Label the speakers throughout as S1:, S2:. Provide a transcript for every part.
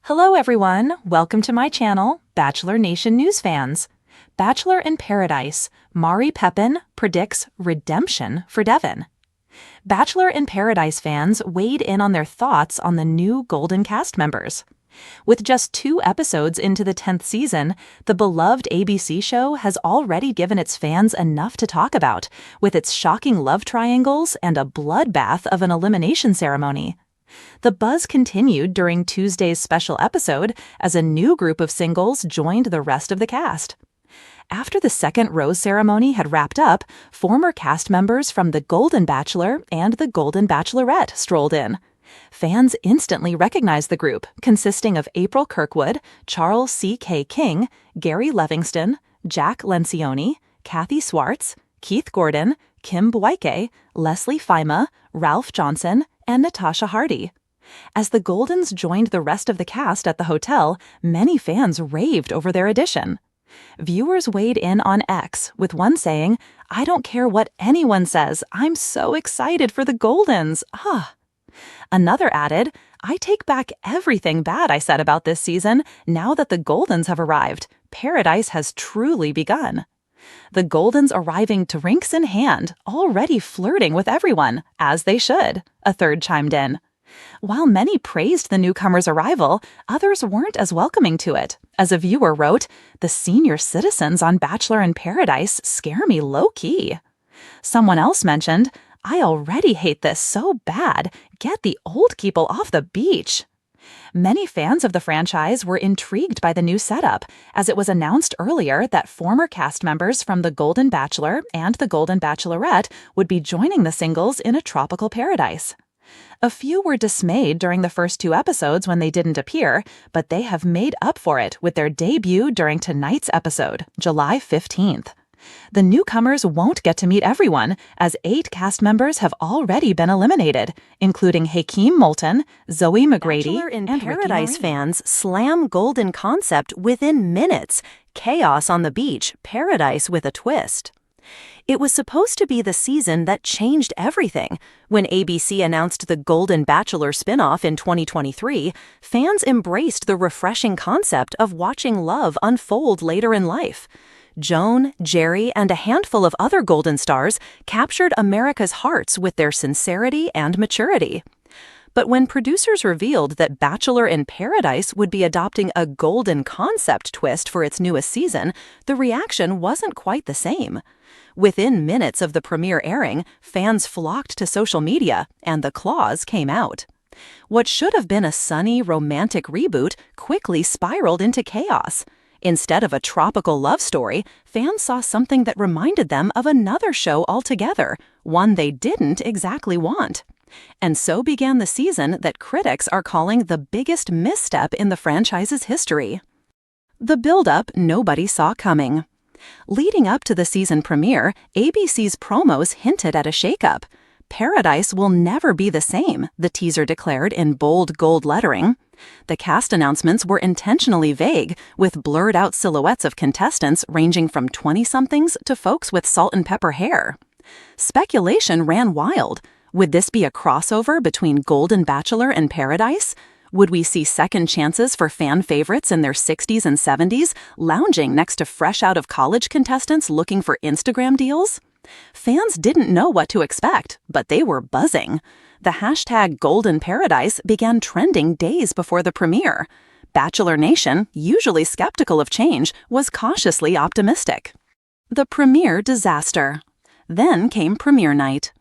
S1: Hello everyone, welcome to my channel, Bachelor Nation News fans. Bachelor in Paradise, Mari Pepin predicts redemption for Devin. Bachelor in Paradise fans weighed in on their thoughts on the new Golden cast members. With just 2 episodes into the 10th season, the beloved ABC show has already given its fans enough to talk about, with its shocking love triangles and a bloodbath of an elimination ceremony. The buzz continued during Tuesday's special episode as a new group of singles joined the rest of the cast. After the second rose ceremony had wrapped up, former cast members from The Golden Bachelor and The Golden Bachelorette strolled in. Fans instantly recognized the group, consisting of April Kirkwood, Charles C.K. King, Gary Levingston, Jack Lencioni, Kathy Swartz, Keith Gordon, Kim Bwike, Leslie Fima, Ralph Johnson, and Natasha Hardy. As the Goldens joined the rest of the cast at the hotel, many fans raved over their addition. Viewers weighed in on X, with one saying, "I don't care what anyone says, I'm so excited for the Goldens, ah." Another added, "I take back everything bad I said about this season now that the Goldens have arrived. Paradise has truly begun." The Goldens arriving drinks in hand, already flirting with everyone, as they should, a third chimed in. While many praised the newcomers' arrival, others weren't as welcoming to it. As a viewer wrote, "The senior citizens on Bachelor in Paradise scare me low-key." Someone else mentioned, "I already hate this so bad. Get the old people off the beach." Many fans of the franchise were intrigued by the new setup, as it was announced earlier that former cast members from The Golden Bachelor and The Golden Bachelorette would be joining the singles in a tropical paradise. A few were dismayed during the first 2 episodes when they didn't appear, but they have made up for it with their debut during tonight's episode, July 15th. The newcomers won't get to meet everyone, as 8 cast members have already been eliminated, including Hakeem Moulton, Zoe McGrady,
S2: Bachelor in
S1: and
S2: Paradise
S1: Ricky
S2: fans slam Golden concept within minutes. Chaos on the beach, paradise with a twist. It was supposed to be the season that changed everything. When ABC announced the Golden Bachelor spinoff in 2023, fans embraced the refreshing concept of watching love unfold later in life. Joan, Jerry, and a handful of other Golden stars captured America's hearts with their sincerity and maturity. But when producers revealed that Bachelor in Paradise would be adopting a Golden concept twist for its newest season, the reaction wasn't quite the same. Within minutes of the premiere airing, fans flocked to social media, and the claws came out. What should have been a sunny, romantic reboot quickly spiraled into chaos. Instead of a tropical love story, fans saw something that reminded them of another show altogether, one they didn't exactly want. And so began the season that critics are calling the biggest misstep in the franchise's history. The build-up nobody saw coming. Leading up to the season premiere, ABC's promos hinted at a shakeup. "Paradise will never be the same," the teaser declared in bold gold lettering. The cast announcements were intentionally vague, with blurred-out silhouettes of contestants ranging from 20-somethings to folks with salt and pepper hair. Speculation ran wild. Would this be a crossover between Golden Bachelor and Paradise? Would we see second chances for fan favorites in their 60s and 70s lounging next to fresh-out-of-college contestants looking for Instagram deals? Fans didn't know what to expect, but they were buzzing. The hashtag Golden Paradise began trending days before the premiere. Bachelor Nation, usually skeptical of change, was cautiously optimistic. The premiere disaster. Then came premiere night.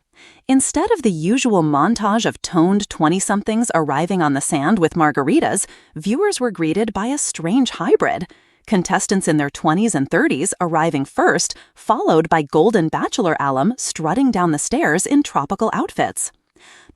S2: Instead of the usual montage of toned 20-somethings arriving on the sand with margaritas, viewers were greeted by a strange hybrid. Contestants in their 20s and 30s arriving first, followed by Golden Bachelor alum strutting down the stairs in tropical outfits.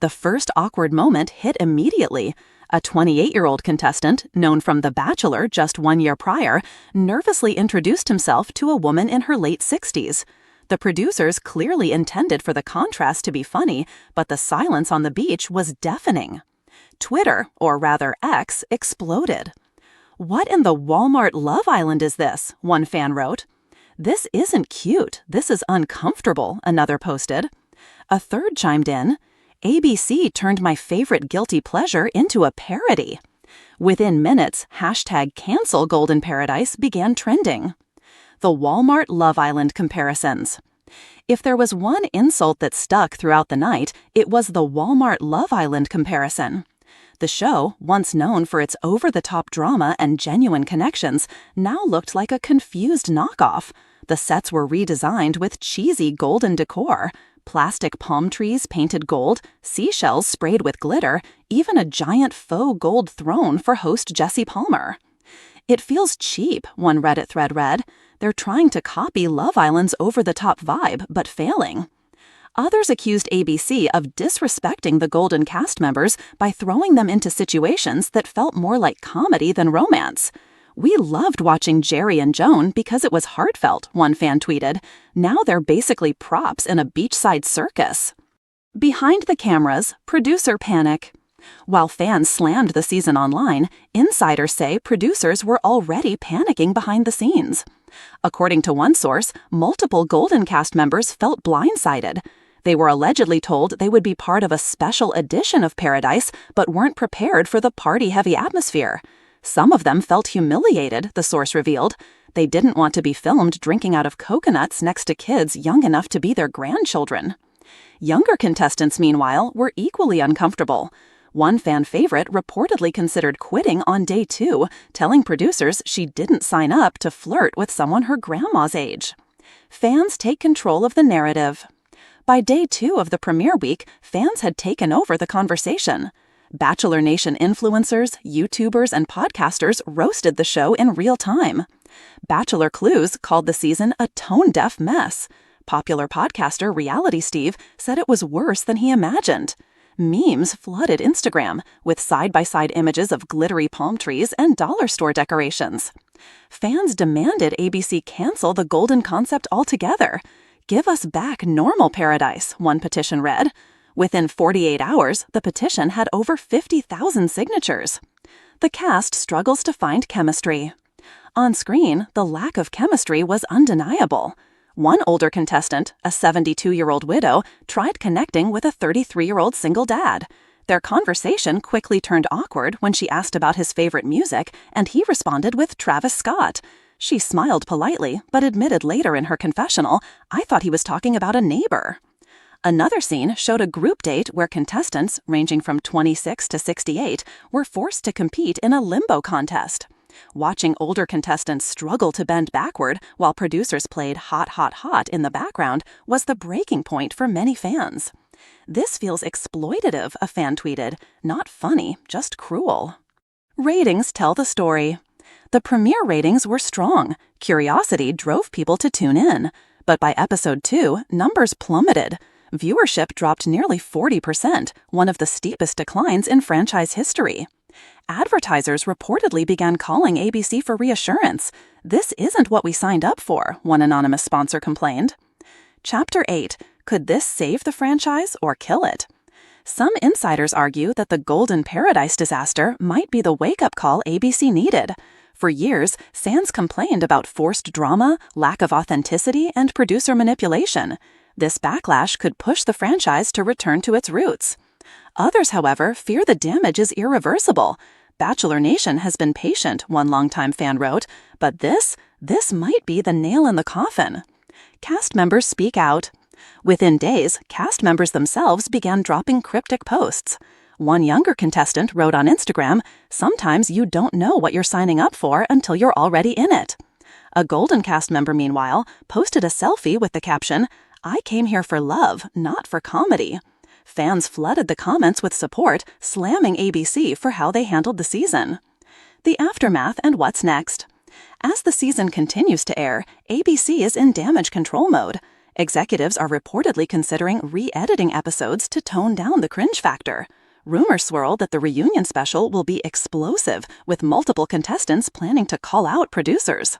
S2: The first awkward moment hit immediately. A 28-year-old contestant, known from The Bachelor just 1 year prior, nervously introduced himself to a woman in her late 60s. The producers clearly intended for the contrast to be funny, but the silence on the beach was deafening. Twitter, or rather X, exploded. "What in the Walmart Love Island is this?" one fan wrote. "This isn't cute, this is uncomfortable," another posted. A third chimed in, "ABC turned my favorite guilty pleasure into a parody." Within minutes, #cancel Golden Paradise began trending. The Walmart Love Island comparisons. If there was one insult that stuck throughout the night, it was the Walmart Love Island comparison. The show, once known for its over-the-top drama and genuine connections, now looked like a confused knockoff. The sets were redesigned with cheesy golden decor, plastic palm trees painted gold, seashells sprayed with glitter, even a giant faux gold throne for host Jesse Palmer. "It feels cheap," one Reddit thread read. "They're trying to copy Love Island's over-the-top vibe, but failing." Others accused ABC of disrespecting the Golden cast members by throwing them into situations that felt more like comedy than romance. "We loved watching Jerry and Joan because it was heartfelt," one fan tweeted. "Now they're basically props in a beachside circus." Behind the cameras, producer panic. While fans slammed the season online, insiders say producers were already panicking behind the scenes. According to one source, multiple Golden cast members felt blindsided. They were allegedly told they would be part of a special edition of Paradise, but weren't prepared for the party-heavy atmosphere. Some of them felt humiliated, the source revealed. They didn't want to be filmed drinking out of coconuts next to kids young enough to be their grandchildren. Younger contestants, meanwhile, were equally uncomfortable. One fan favorite reportedly considered quitting on day 2, telling producers she didn't sign up to flirt with someone her grandma's age. Fans take control of the narrative. By day 2 of the premiere week, fans had taken over the conversation. Bachelor Nation influencers, YouTubers, and podcasters roasted the show in real time. Bachelor Clues called the season a tone-deaf mess. Popular podcaster Reality Steve said it was worse than he imagined. Memes flooded Instagram, with side-by-side images of glittery palm trees and dollar store decorations. Fans demanded ABC cancel the Golden concept altogether. "Give us back normal Paradise," one petition read. Within 48 hours, the petition had over 50,000 signatures. The cast struggles to find chemistry. On screen, the lack of chemistry was undeniable. One older contestant, a 72-year-old widow, tried connecting with a 33-year-old single dad. Their conversation quickly turned awkward when she asked about his favorite music, and he responded with Travis Scott. She smiled politely, but admitted later in her confessional, "I thought he was talking about a neighbor." Another scene showed a group date where contestants, ranging from 26 to 68, were forced to compete in a limbo contest. Watching older contestants struggle to bend backward while producers played Hot, Hot, Hot in the background was the breaking point for many fans. "This feels exploitative," a fan tweeted. "Not funny, just cruel." Ratings tell the story. The premiere ratings were strong. Curiosity drove people to tune in. But by episode 2, numbers plummeted. Viewership dropped nearly 40%, one of the steepest declines in franchise history. Advertisers reportedly began calling ABC for reassurance. "This isn't what we signed up for," one anonymous sponsor complained. Chapter 8. Could this save the franchise or kill it? Some insiders argue that the Golden Paradise disaster might be the wake-up call ABC needed. For years, fans complained about forced drama, lack of authenticity, and producer manipulation. This backlash could push the franchise to return to its roots. Others, however, fear the damage is irreversible. "Bachelor Nation has been patient," one longtime fan wrote, "but this might be the nail in the coffin." Cast members speak out. Within days, cast members themselves began dropping cryptic posts. One younger contestant wrote on Instagram, "Sometimes you don't know what you're signing up for until you're already in it." A Golden cast member, meanwhile, posted a selfie with the caption, "I came here for love, not for comedy." Fans flooded the comments with support, slamming ABC for how they handled the season. The aftermath and what's next. As the season continues to air, ABC is in damage control mode. Executives are reportedly considering re-editing episodes to tone down the cringe factor. Rumors swirl that the reunion special will be explosive, with multiple contestants planning to call out producers.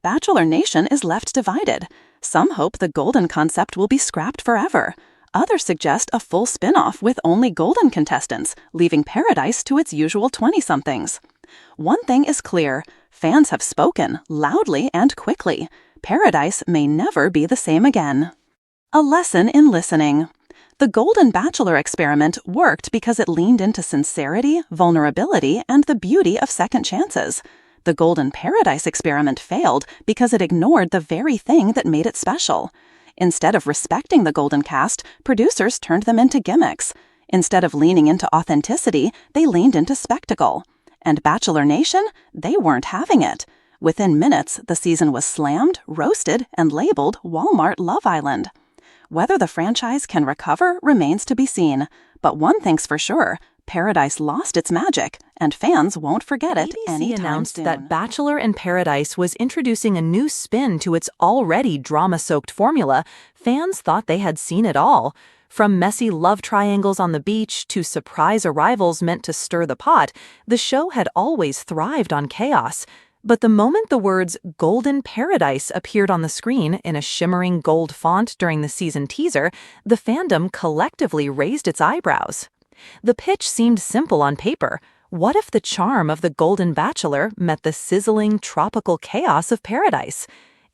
S2: Bachelor Nation is left divided. Some hope the Golden concept will be scrapped forever. Others suggest a full spin-off with only Golden contestants, leaving Paradise to its usual 20-somethings. One thing is clear, fans have spoken, loudly and quickly. Paradise may never be the same again. A lesson in listening. The Golden Bachelor experiment worked because it leaned into sincerity, vulnerability, and the beauty of second chances. The Golden Paradise experiment failed because it ignored the very thing that made it special. Instead of respecting the Golden Cast, producers turned them into gimmicks. Instead of leaning into authenticity, they leaned into spectacle. And Bachelor Nation, they weren't having it. Within minutes, the season was slammed, roasted, and labeled Walmart Love Island. Whether the franchise can recover remains to be seen. But one thing's for sure, Paradise lost its magic, and fans won't forget it anytime
S1: ABC announced
S2: soon.
S1: that Bachelor in Paradise was introducing a new spin to its already drama-soaked formula. Fans thought they had seen it all. From messy love triangles on the beach to surprise arrivals meant to stir the pot, the show had always thrived on chaos. But the moment the words Golden Paradise appeared on the screen in a shimmering gold font during the season teaser, the fandom collectively raised its eyebrows. The pitch seemed simple on paper. What if the charm of the Golden Bachelor met the sizzling, tropical chaos of Paradise?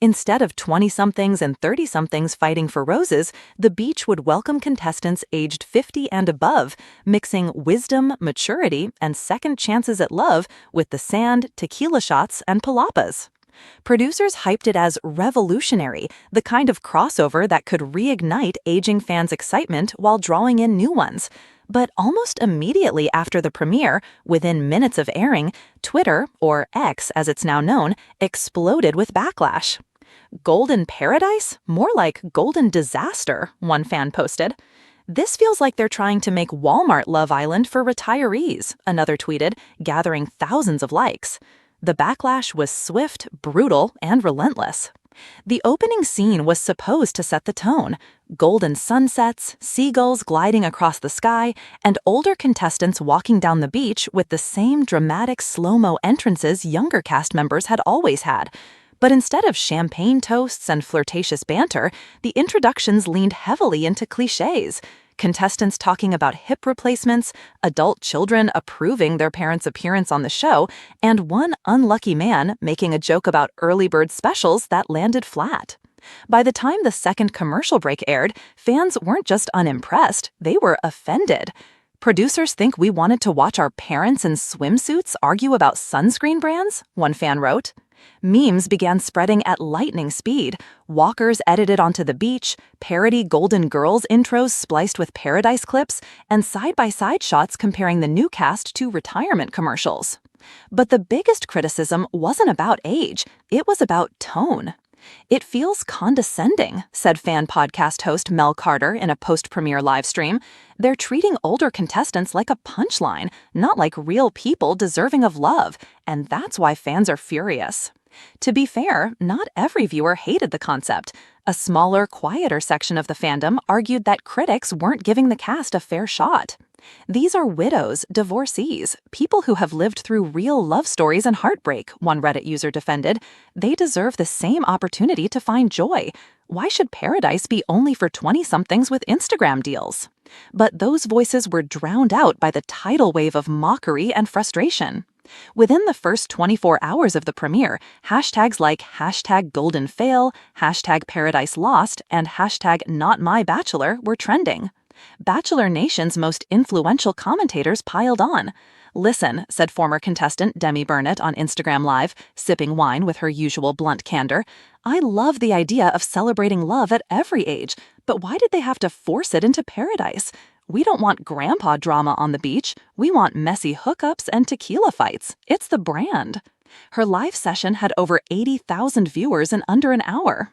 S1: Instead of 20-somethings and 30-somethings fighting for roses, the beach would welcome contestants aged 50 and above, mixing wisdom, maturity, and second chances at love with the sand, tequila shots, and palapas. Producers hyped it as revolutionary, the kind of crossover that could reignite aging fans' excitement while drawing in new ones. But almost immediately after the premiere, within minutes of airing, Twitter, or X as it's now known, exploded with backlash. Golden Paradise? More like Golden Disaster, one fan posted. This feels like they're trying to make Walmart Love Island for retirees, another tweeted, gathering thousands of likes. The backlash was swift, brutal, and relentless. The opening scene was supposed to set the tone. Golden sunsets, seagulls gliding across the sky, and older contestants walking down the beach with the same dramatic slow-mo entrances younger cast members had always had. But instead of champagne toasts and flirtatious banter, the introductions leaned heavily into cliches. Contestants talking about hip replacements, adult children approving their parents' appearance on the show, and one unlucky man making a joke about early bird specials that landed flat. By the time the second commercial break aired, fans weren't just unimpressed, they were offended. Producers think we wanted to watch our parents in swimsuits argue about sunscreen brands, one fan wrote. Memes began spreading at lightning speed. Walkers edited onto the beach, parody Golden Girls intros spliced with Paradise clips, and side-by-side shots comparing the new cast to retirement commercials. But the biggest criticism wasn't about age, it was about tone. It feels condescending, said fan podcast host Mel Carter in a post-premiere livestream. They're treating older contestants like a punchline, not like real people deserving of love, and that's why fans are furious. To be fair, not every viewer hated the concept. A smaller, quieter section of the fandom argued that critics weren't giving the cast a fair shot. These are widows, divorcees, people who have lived through real love stories and heartbreak, one Reddit user defended. They deserve the same opportunity to find joy. Why should Paradise be only for 20-somethings with Instagram deals? But those voices were drowned out by the tidal wave of mockery and frustration. Within the first 24 hours of the premiere, hashtags like #GoldenFail, #ParadiseLost, and #NotMyBachelor were trending. Bachelor Nation's most influential commentators piled on. Listen, said former contestant Demi Burnett on Instagram Live, sipping wine with her usual blunt candor. I love the idea of celebrating love at every age, but why did they have to force it into Paradise? We don't want grandpa drama on the beach. We want messy hookups and tequila fights. It's the brand. Her live session had over 80,000 viewers in under an hour.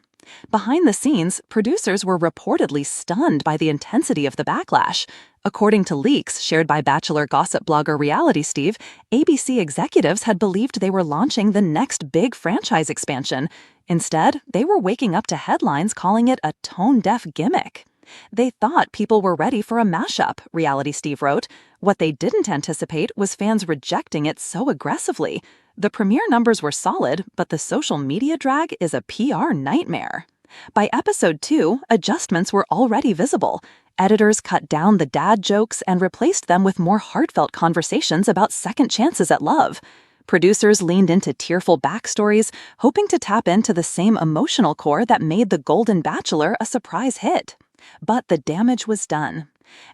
S1: Behind the scenes, producers were reportedly stunned by the intensity of the backlash. According to leaks shared by Bachelor gossip blogger Reality Steve, ABC executives had believed they were launching the next big franchise expansion. Instead, they were waking up to headlines calling it a tone-deaf gimmick. They thought people were ready for a mashup, Reality Steve wrote. What they didn't anticipate was fans rejecting it so aggressively. The premiere numbers were solid, but the social media drag is a PR nightmare. By episode 2, adjustments were already visible. Editors cut down the dad jokes and replaced them with more heartfelt conversations about second chances at love. Producers leaned into tearful backstories, hoping to tap into the same emotional core that made The Golden Bachelor a surprise hit. But the damage was done.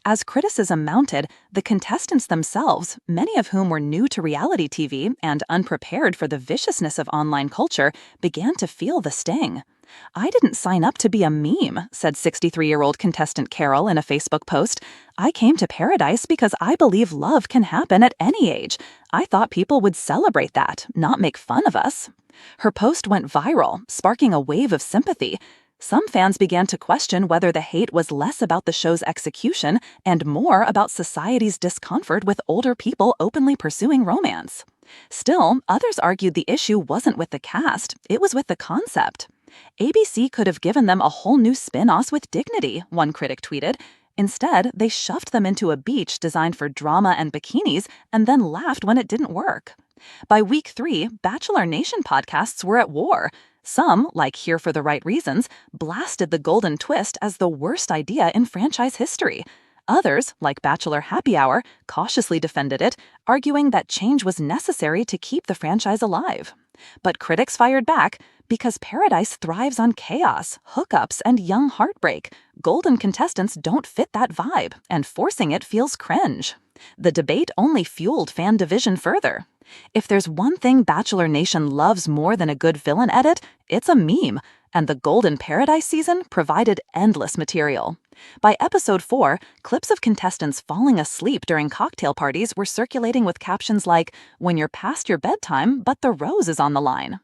S1: As criticism mounted, the contestants themselves, many of whom were new to reality TV and unprepared for the viciousness of online culture, began to feel the sting. "I didn't sign up to be a meme," said 63-year-old contestant Carol in a Facebook post. "I came to Paradise because I believe love can happen at any age. I thought people would celebrate that, not make fun of us." Her post went viral, sparking a wave of sympathy. Some fans began to question whether the hate was less about the show's execution and more about society's discomfort with older people openly pursuing romance. Still, others argued the issue wasn't with the cast, it was with the concept. "ABC could have given them a whole new spin-off with dignity," one critic tweeted. "Instead, they shoved them into a beach designed for drama and bikinis and then laughed when it didn't work." By week 3, Bachelor Nation podcasts were at war. Some, like Here for the Right Reasons, blasted the golden twist as the worst idea in franchise history. Others, like Bachelor Happy Hour, cautiously defended it, arguing that change was necessary to keep the franchise alive. But critics fired back because Paradise thrives on chaos, hookups, and young heartbreak. Golden contestants don't fit that vibe, and forcing it feels cringe. The debate only fueled fan division further. If there's one thing Bachelor Nation loves more than a good villain edit, it's a meme, and the Golden Paradise season provided endless material. By episode 4, clips of contestants falling asleep during cocktail parties were circulating with captions like, "When you're past your bedtime, but the rose is on the line."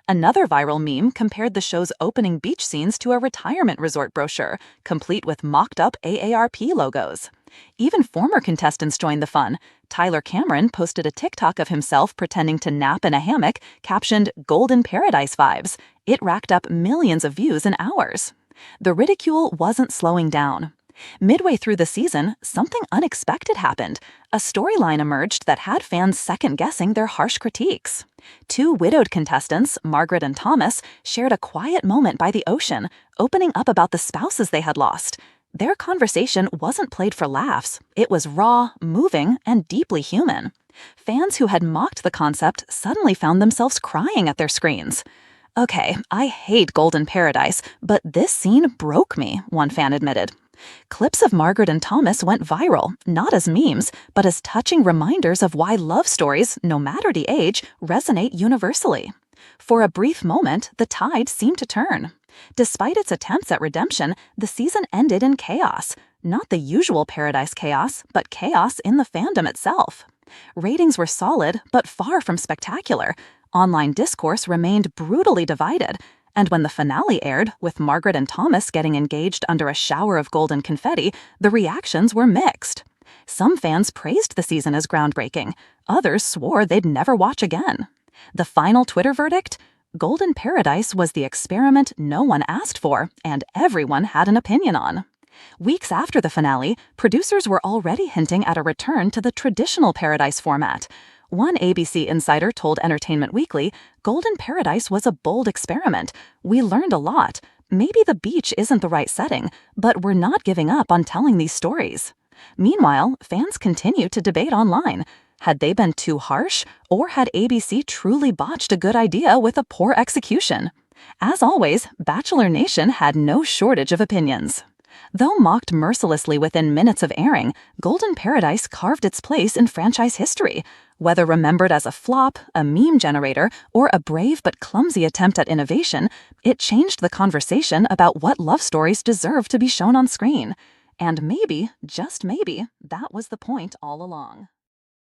S1: Another viral meme compared the show's opening beach scenes to a retirement resort brochure, complete with mocked-up AARP logos. Even former contestants joined the fun. Tyler Cameron posted a TikTok of himself pretending to nap in a hammock, captioned "Golden Paradise Vibes." It racked up millions of views in hours. The ridicule wasn't slowing down. Midway through the season, something unexpected happened. A storyline emerged that had fans second-guessing their harsh critiques. 2 widowed contestants, Margaret and Thomas, shared a quiet moment by the ocean, opening up about the spouses they had lost. Their conversation wasn't played for laughs. It was raw, moving, and deeply human. Fans who had mocked the concept suddenly found themselves crying at their screens. "Okay, I hate Golden Paradise, but this scene broke me," one fan admitted. Clips of Margaret and Thomas went viral, not as memes, but as touching reminders of why love stories, no matter the age, resonate universally. For a brief moment, the tide seemed to turn. Despite its attempts at redemption, the season ended in chaos. Not the usual Paradise chaos, but chaos in the fandom itself. Ratings were solid, but far from spectacular. Online discourse remained brutally divided. And when the finale aired, with Margaret and Thomas getting engaged under a shower of golden confetti, the reactions were mixed. Some fans praised the season as groundbreaking. Others swore they'd never watch again. The final Twitter verdict? Golden Paradise was the experiment no one asked for, and everyone had an opinion on. Weeks after the finale, producers were already hinting at a return to the traditional Paradise format. One ABC insider told Entertainment Weekly, "Golden Paradise was a bold experiment. We learned a lot. Maybe the beach isn't the right setting, but we're not giving up on telling these stories." Meanwhile, fans continue to debate online. Had they been too harsh, or had ABC truly botched a good idea with a poor execution? As always, Bachelor Nation had no shortage of opinions. Though mocked mercilessly within minutes of airing, Golden Paradise carved its place in franchise history. Whether remembered as a flop, a meme generator, or a brave but clumsy attempt at innovation, it changed the conversation about what love stories deserve to be shown on screen. And maybe, just maybe, that was the point all along.